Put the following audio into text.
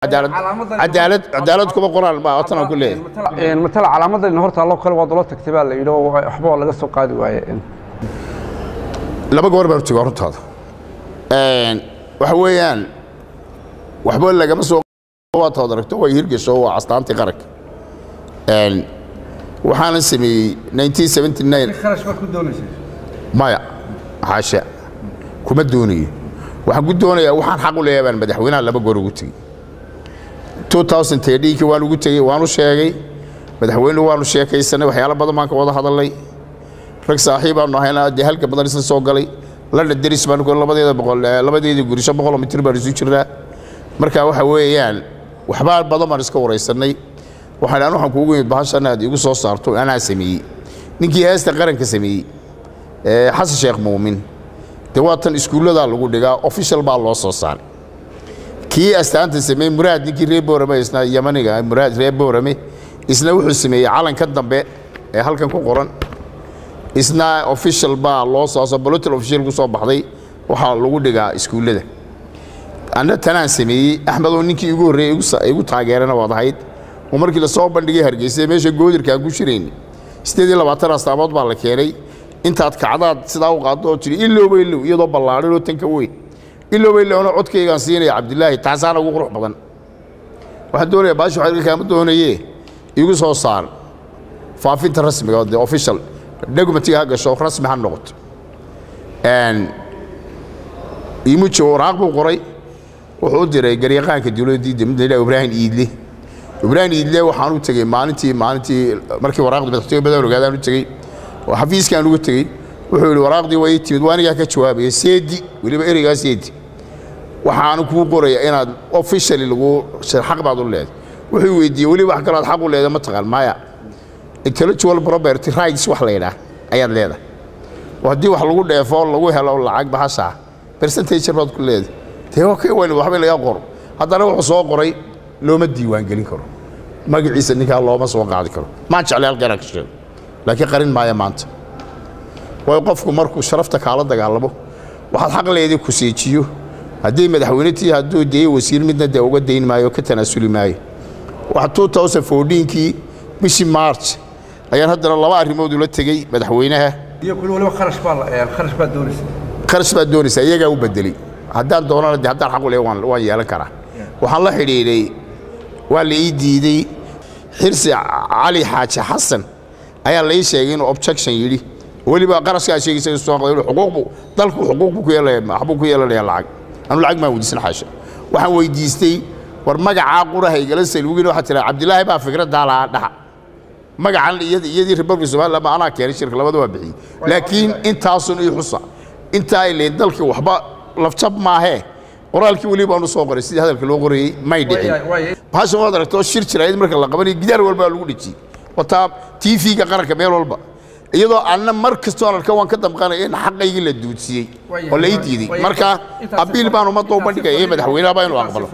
عدالة كم قرآن ما أصلا كله مثلا علامات إنه هرت الله كله وضلات اكتبال اللي يلو أحبوا على قصة قاعد وعي لما جور برتي قرنت هذا وحويان وحبوا لك مسوا قوات هذا ركتوا ويرجع سوا عصتان تقرك وحنا نسمي 1979 خرج ما كنت دوني مايا حاشا كم الدوني waxaan ku doonayaa waxaan xaq u leeyahay madaxweynaha laba goor ugu tagay 2013 kii waan ugu tagay waan u sheegay madaxweynuhu waan u sheekaysanay waxyaalo badan baan ka wada hadalnay rag saaxiib aan nahay halka badan isla soo galay la daris baan ku labadeeda guri 500 mitir baan isu jiraa marka waxa weeyaan waxba badan baan iska wareysanay waxaan kuugu yimid bahashan aad igu soo saarto anaa sameeyay ninkii heesta qaranka sameeyay xasan sheekh muumin دواتن إسكولة لقول دقا official بالله صار كي أستانت سمي مراد نكى ريبو رمي إسنا يماني جا مراد ريبو رمي إسنا وحول سمي علن كدم بيت هل كان كقرن إسنا official بالله صار بلوت official قصة بحضي وحال لقول دقا إسكولة ده أنا تنا سمي أحمد ونكى يقول ري يقول تاجرنا واضحيد ومركي لصوب بندقي هرجي سمي شو جودر كأقول شريني استدي لبعتر استعباد بالكيري أنت كعادات سداو قاطو تري إلو يضرب بالله لو تنكوي إلو أنا عد كي قاسين يا عبد الله تعسان وقروح بدن واحد دول يا باشا واحد الكلام ده هنا يقول صار فافين الرسمي قاعد official دوكمنتي هذا شو رسمي هالنقط and يمشي وراقب قري وحضر جريقان كدولة دي من ده إبراهيم إيدلي وحنو تجي مانتي مركي وراقب بتحتوي بدل وقاعد تجي وحفيز كان لو تجي وحول وراق دي ويتي وانا جاك جوابي سيدي ولي بيرجع سيدي وحانو كو قريه ان اوفيشال لو حق بعض الاولاد وحو ويدي ولي wax kala xaq u leeyahay ma taqaan maya intellectual property rights wax leeyahay ayaa leedahay wadii wax lagu dheefo lagu helo lacag bahasha percentage baad ku leedahay tee okay wali waxba laga qoro hadana wuxuu soo qoray looma diiwaan gelin karo magaciisa ninka looma soo qaadi karo ma jecel halkan ka sheego لكن قرن ما يمانت ويوقفكم مركو شرفت كالا دغالبو waxaad xaq leeyahay ku siijiyo hadii madaxweyntii haduu deey wasiir midna de uga deyn maayo ka tanaasuli maayo waxa 2014kii bishii March ayaan hadana laba arimood ula tagay madaxweynaha iyo kullu waliba kharash baa doonaysa iyaga u bedelay hadaan doonana hadaan xaq u leeyahay waan yeelan karaa waxaan la xiriiray waa la ii diiday xirsi Ali Xaaji Xasan ayaa la sheegay inuu objection yiri waliba qarashka sheegay soo qaaday xuquuqbu dalku xuquuqbu ku yeelay maxbu ku yeelay lacag anu lacag ma weydiisan xaasha waxaan weydiistay war magaca qurahayga la salwigin waxa tira Cabdilaahi baa fikrada la dhaxa magacan iyadii Republic Soomaaliya ma ana keenay shirka labada waa bixi laakiin intaasun iyo xusa inta ay leeyahay dalka waxba lafjab ma ahe qoraalkii waliba aanu soo qoray sidii hadalka loo qorayay may dhicin baasha wada aragto shir jirayd marka la qabanay gidaar walba lagu dhijiyay وطاب تي في قرن كميل والبا يدو أنا مركز تونا الكوان كتب قانا إن حقي يجي للدوتسي ولا يدي مركا أبيل بانو ما طوبان كي إيه مدحوينا باينو أقبله